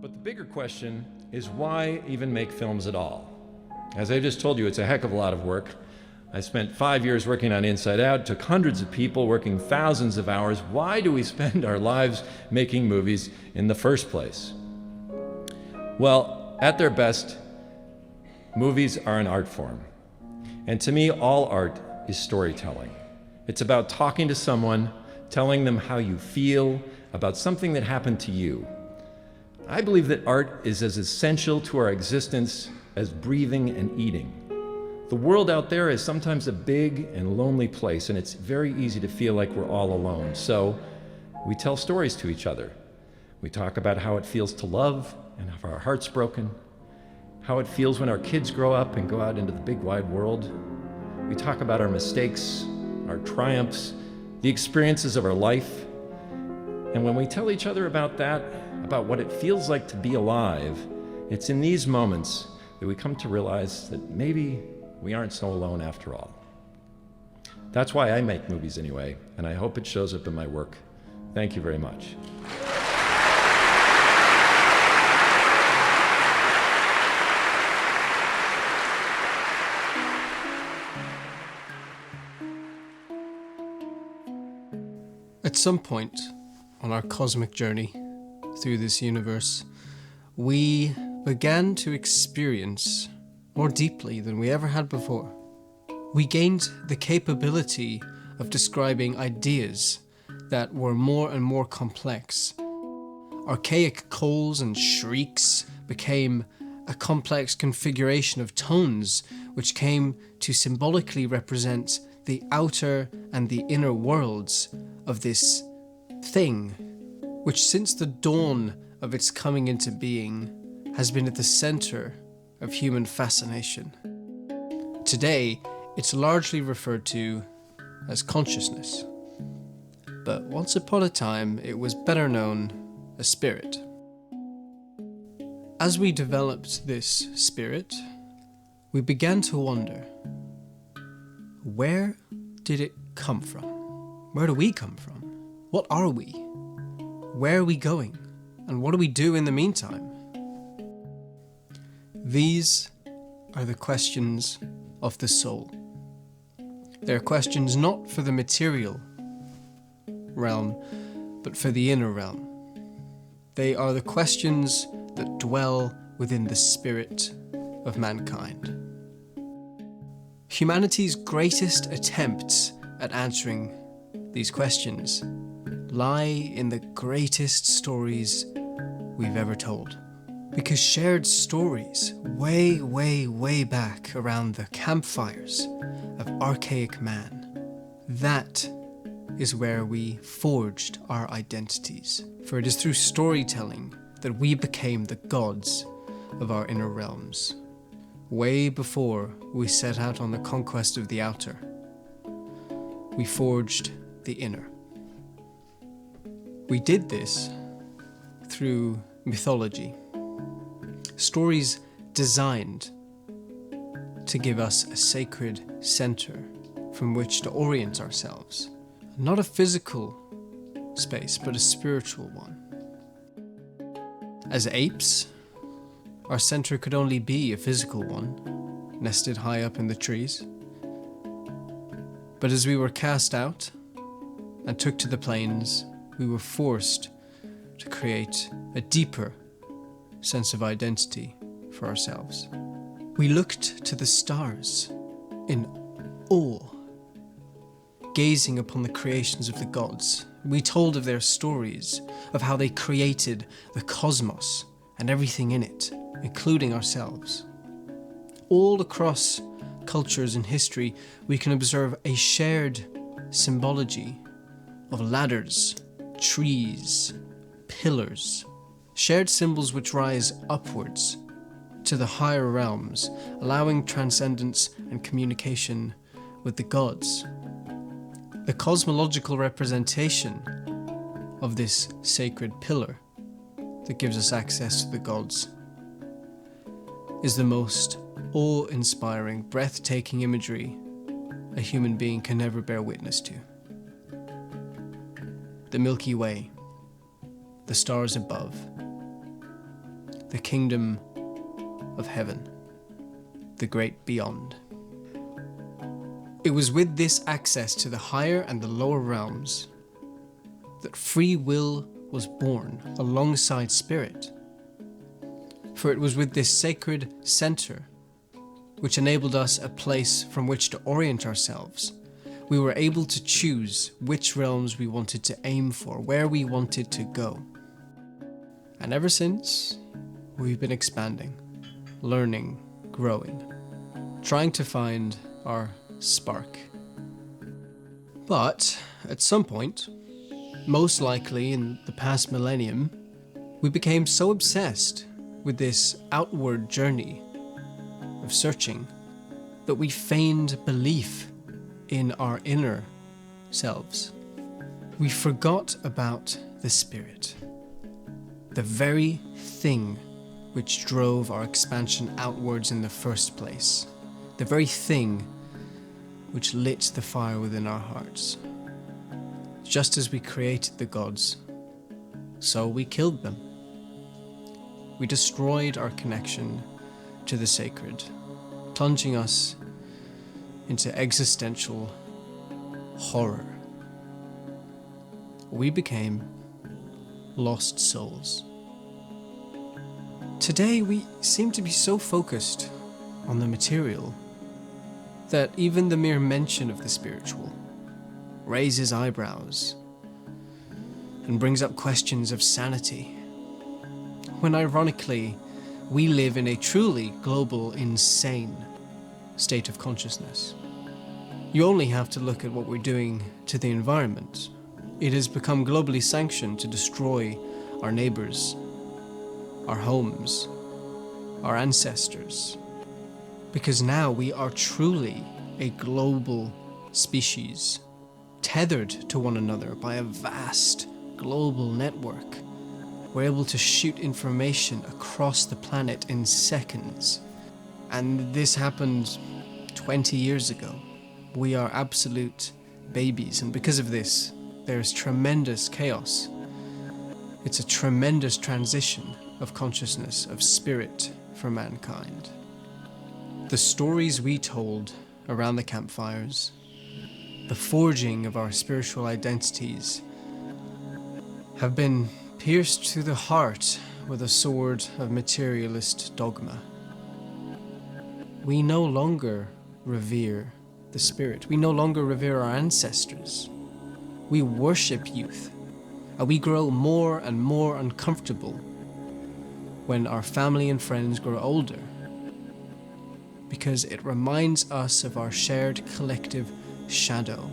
But the bigger question is, why even make films at all? As I just told you, it's a heck of a lot of work. I spent 5 years working on Inside Out, took hundreds of people, working thousands of hours. Why do we spend our lives making movies in the first place? Well, at their best, movies are an art form. And to me, all art is storytelling. It's about talking to someone, telling them how you feel about something that happened to you. I believe that art is as essential to our existence as breathing and eating. The world out there is sometimes a big and lonely place, and it's very easy to feel like we're all alone. So we tell stories to each other. We talk about how it feels to love and have our hearts broken, how it feels when our kids grow up and go out into the big wide world. We talk about our mistakes, our triumphs, the experiences of our life. And when we tell each other about that, about what it feels like to be alive, it's in these moments that we come to realize that maybe we aren't so alone after all. That's why I make movies anyway, and I hope it shows up in my work. Thank you very much. At some point on our cosmic journey through this universe, we began to experience more deeply than we ever had before. We gained the capability of describing ideas that were more and more complex. Archaic calls and shrieks became a complex configuration of tones which came to symbolically represent the outer and the inner worlds of this thing, which since the dawn of its coming into being has been at the center of human fascination. Today, it's largely referred to as consciousness, but once upon a time it was better known as spirit. As we developed this spirit, we began to wonder, where did it come from? Where do we come from? What are we? Where are we going? And what do we do in the meantime? These are the questions of the soul. They're questions not for the material realm, but for the inner realm. They are the questions that dwell within the spirit of mankind. Humanity's greatest attempts at answering these questions lie in the greatest stories we've ever told. Because shared stories way, way, way back around the campfires of archaic man, that is where we forged our identities. For it is through storytelling that we became the gods of our inner realms, way before we set out on the conquest of the outer. We forged the inner. We did this through mythology, stories designed to give us a sacred center from which to orient ourselves. Not a physical space, but a spiritual one. As apes, our center could only be a physical one, nested high up in the trees. But as we were cast out and took to the plains, we were forced to create a deeper sense of identity for ourselves. We looked to the stars in awe, gazing upon the creations of the gods. We told of their stories, of how they created the cosmos and everything in it, including ourselves. All across cultures and history, we can observe a shared symbology of ladders, trees, pillars, shared symbols which rise upwards to the higher realms, allowing transcendence and communication with the gods. The cosmological representation of this sacred pillar that gives us access to the gods is the most awe-inspiring, breathtaking imagery a human being can ever bear witness to. The Milky Way, the stars above, the kingdom of heaven, the great beyond. It was with this access to the higher and the lower realms that free will was born alongside spirit. For it was with this sacred center, which enabled us a place from which to orient ourselves, we were able to choose which realms we wanted to aim for, where we wanted to go. And ever since, we've been expanding, learning, growing, trying to find our spark. But at some point, most likely in the past millennium, we became so obsessed with this outward journey of searching that we feigned belief in our inner selves. We forgot about the spirit, the very thing which drove our expansion outwards in the first place, the very thing which lit the fire within our hearts. Just as we created the gods, so we killed them. We destroyed our connection to the sacred, plunging us into existential horror. We became lost souls. Today we seem to be so focused on the material that even the mere mention of the spiritual raises eyebrows and brings up questions of sanity, when ironically we live in a truly global, insane state of consciousness. You only have to look at what we're doing to the environment. It has become globally sanctioned to destroy our neighbors, our homes, our ancestors, because now we are truly a global species, tethered to one another by a vast global network. We're able to shoot information across the planet in seconds. And this happened 20 years ago. We are absolute babies, and because of this, there's tremendous chaos. It's a tremendous transition of consciousness, of spirit for mankind. The stories we told around the campfires, the forging of our spiritual identities, have been pierced through the heart with a sword of materialist dogma. We no longer revere the spirit. We no longer revere our ancestors. We worship youth, and we grow more and more uncomfortable when our family and friends grow older, because it reminds us of our shared collective shadow,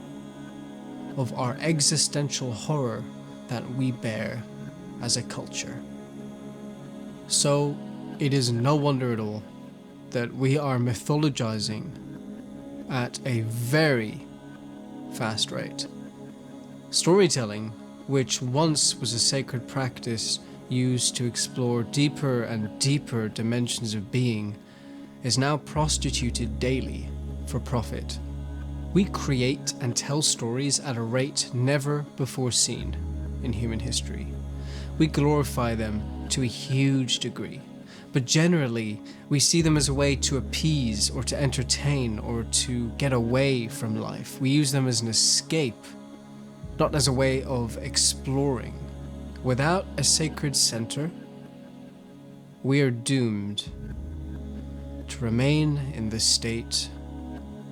of our existential horror that we bear as a culture. So it is no wonder at all that we are mythologizing at a very fast rate. Storytelling, which once was a sacred practice used to explore deeper and deeper dimensions of being, is now prostituted daily for profit. We create and tell stories at a rate never before seen in human history. We glorify them to a huge degree, but generally we see them as a way to appease or to entertain or to get away from life. We use them as an escape, not as a way of exploring. Without a sacred center, we are doomed to remain in the state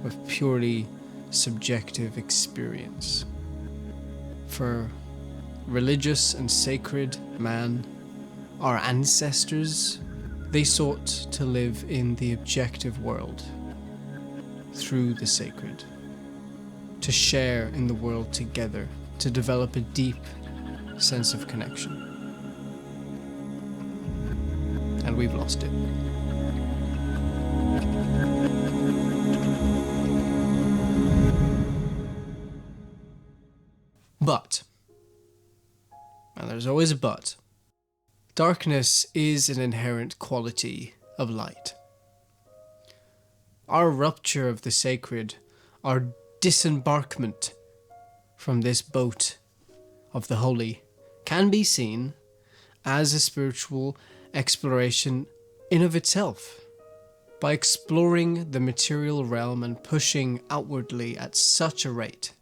of purely subjective experience. For religious and sacred man, our ancestors, they sought to live in the objective world through the sacred, to share in the world together, to develop a deep sense of connection. And we've lost it. But, and there's always a but, darkness is an inherent quality of light. Our rupture of the sacred, our disembarkment from this boat of the holy, can be seen as a spiritual exploration in of itself. By exploring the material realm and pushing outwardly at such a rate,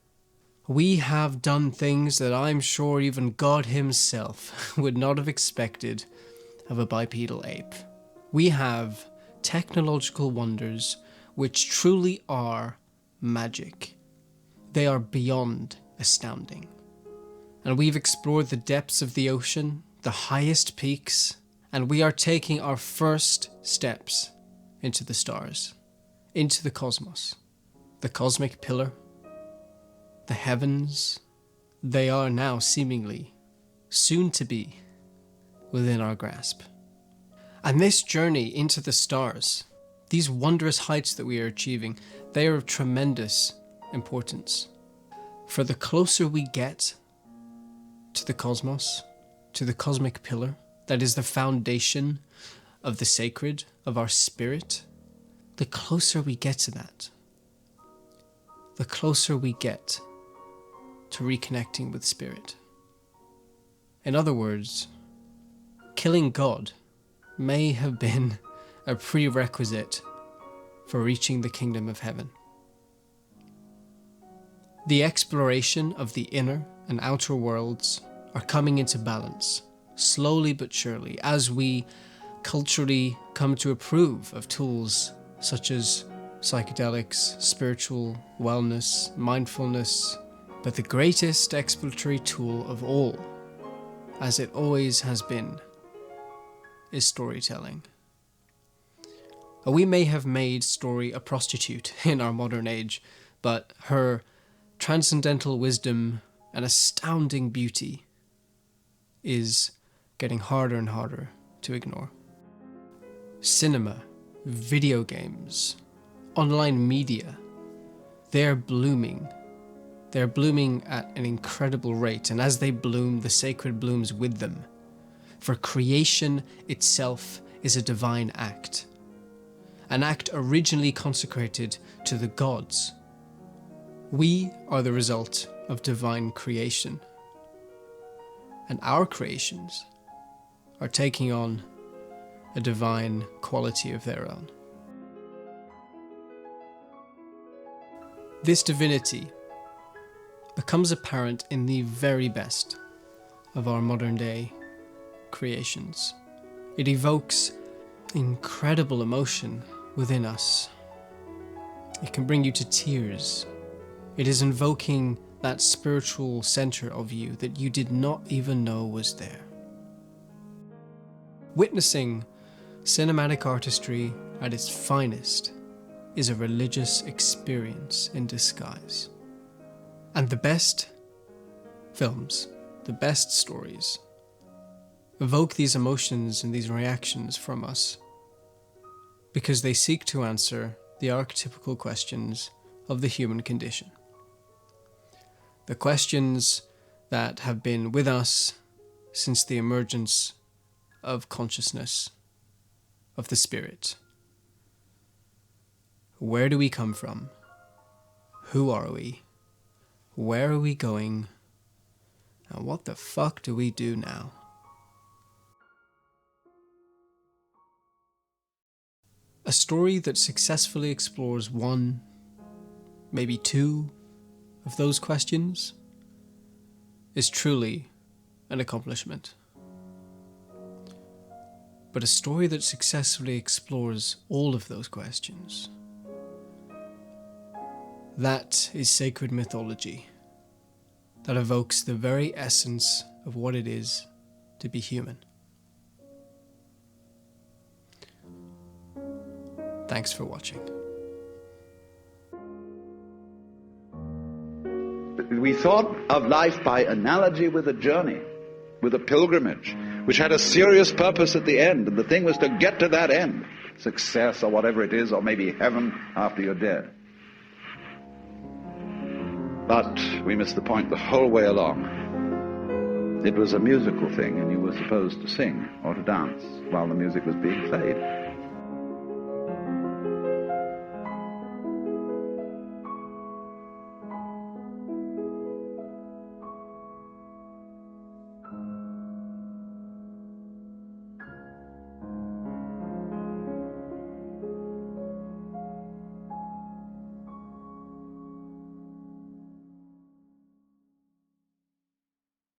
we have done things that I'm sure even God himself would not have expected of a bipedal ape. We have technological wonders which truly are magic. They are beyond astounding. And we've explored the depths of the ocean, the highest peaks, and we are taking our first steps into the stars, into the cosmos, the cosmic pillar, the heavens. They are now seemingly, soon to be, within our grasp. And this journey into the stars, these wondrous heights that we are achieving, they are of tremendous importance. For the closer we get to the cosmos, to the cosmic pillar, that is the foundation of the sacred, of our spirit, the closer we get to that, the closer we get to reconnecting with spirit. In other words, killing God may have been a prerequisite for reaching the kingdom of heaven. The exploration of the inner and outer worlds are coming into balance, slowly but surely, as we culturally come to approve of tools such as psychedelics, spiritual wellness, mindfulness. But the greatest exploratory tool of all, as it always has been, is storytelling. We may have made story a prostitute in our modern age, but her transcendental wisdom and astounding beauty is getting harder and harder to ignore. Cinema, video games, online media, they're blooming. They're blooming at an incredible rate, and as they bloom, the sacred blooms with them. For creation itself is a divine act, an act originally consecrated to the gods. We are the result of divine creation, and our creations are taking on a divine quality of their own. This divinity becomes apparent in the very best of our modern day creations. It evokes incredible emotion within us. It can bring you to tears. It is invoking that spiritual center of you that you did not even know was there. Witnessing cinematic artistry at its finest is a religious experience in disguise. And the best films, the best stories, evoke these emotions and these reactions from us because they seek to answer the archetypical questions of the human condition. The questions that have been with us since the emergence of consciousness, of the spirit. Where do we come from? Who are we? Where are we going? And what the fuck do we do now? A story that successfully explores one, maybe two, of those questions is truly an accomplishment. But a story that successfully explores all of those questions, that is sacred mythology that evokes the very essence of what it is to be human. Thanks for watching. We thought of life by analogy with a journey, with a pilgrimage, which had a serious purpose at the end, and the thing was to get to that end, success or whatever it is, or maybe heaven after you're dead. But we missed the point the whole way along. It was a musical thing, and you were supposed to sing or to dance while the music was being played.